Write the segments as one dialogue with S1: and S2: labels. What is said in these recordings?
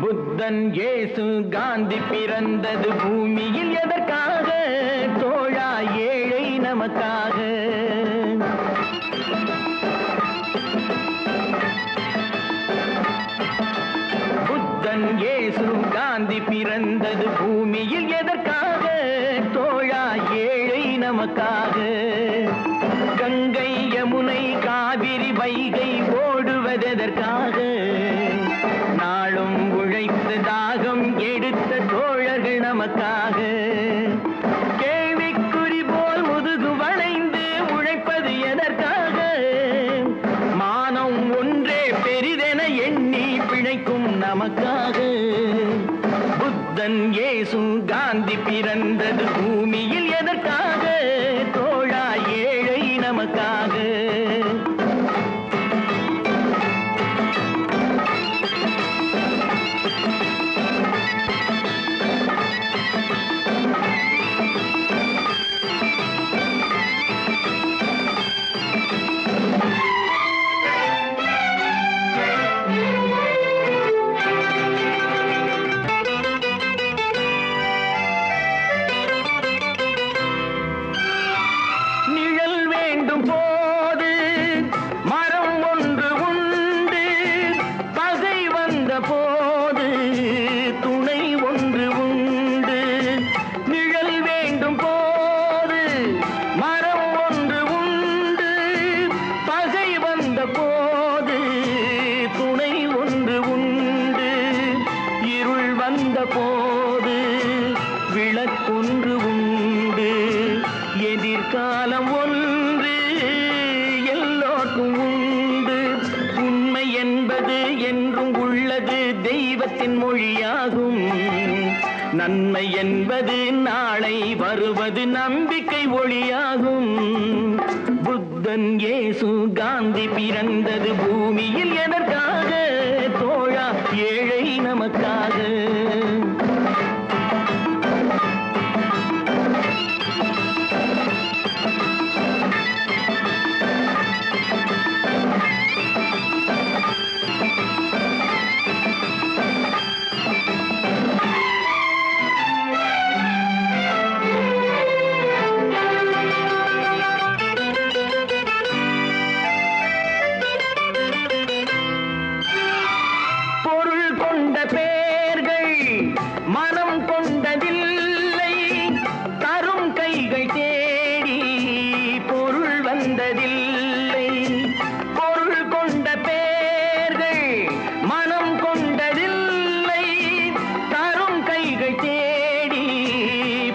S1: புத்தன் இயேசு காந்தி பிறந்தது பூமியில் எதற்காக? தோழா ஏழை நமக்காக. புத்தன் இயேசு காந்தி பிறந்தது பூமியில் எதற்காக? தோழா ஏழை நமக்காக. கங்கை யமுனை காவிரி வைகை ஓடுவதற்காக? நாளும் உழைத்து தாகம் எடுத்த தோழர்கள் நமக்காக. கேள்விக்குறி போல் முதுகு வளைந்து உழைப்பது எதற்காக? மானம் ஒன்றே பெரிதென எண்ணி பிழைக்கும் நமக்காக. புத்தன் இயேசு காந்தி பிறந்தது பூமியில் எதற்காக? தோழா ஏழை நமக்காக. போது மரம் ஒன்று உண்டு, பகை வந்த போது துணை ஒன்று உண்டு. நிழல் வேண்டும் போது மரம் ஒன்று உண்டு, பகை வந்த போது துணை ஒன்று உண்டு. இருள் வந்த போது விளக்கொன்று உண்டு. எதிர்காலம் ஒன்று எல்லோருக்கும் உண்டு. உண்மை என்பது என்றும் உள்ளது, தெய்வத்தின் மொழியாகும். நன்மை என்பது நாளை வருவது, நம்பிக்கை ஒளியாகும். புத்தன் இயேசு காந்தி பிறந்தது பூமியில் எதற்காக? தோழா ஏழை நமக்காக. பேர்கள் மனம் கொண்டதில்லை, தரும் கைகள் தேடி பொருள் வந்ததில்லை. பொருள் கொண்ட பேர்கள் மனம் கொண்டதில்லை, தரும் கைகள் தேடி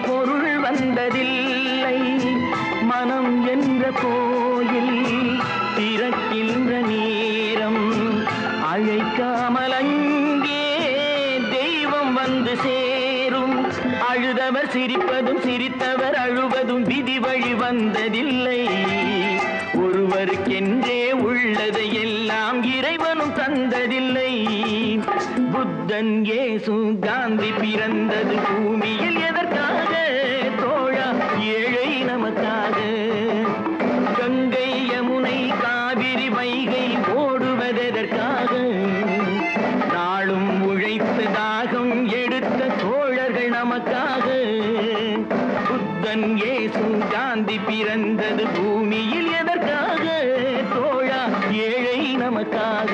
S1: பொருள் வந்ததில்லை. மனம் என்ற கோயில் திறக்கின்ற நேரம் அழைக்காமல் அங்கே தெய்வம் வந்து சேரும். அழுதவர் சிரிப்பதும் சிரித்தவர் அழுவதும் விதி வழி வந்ததில்லை. ஒருவருக்கென்றே உள்ளதை எல்லாம் இறைவனும் தந்ததில்லை. புத்தன் இயேசு காந்தி பிறந்தது பூமியில் எதற்காக? தோழா ஏழை நமக்காக. கங்கை யமுனை காவிரி வைகை ஓடுவதற்காக? நாளும் உழைத்து தாகம் எடுத்த தோழர்கள் நமக்காக. புத்தன் இயேசு காந்தி பிறந்தது பூமியில் எதற்காக? தோழா ஏழை நமக்காக.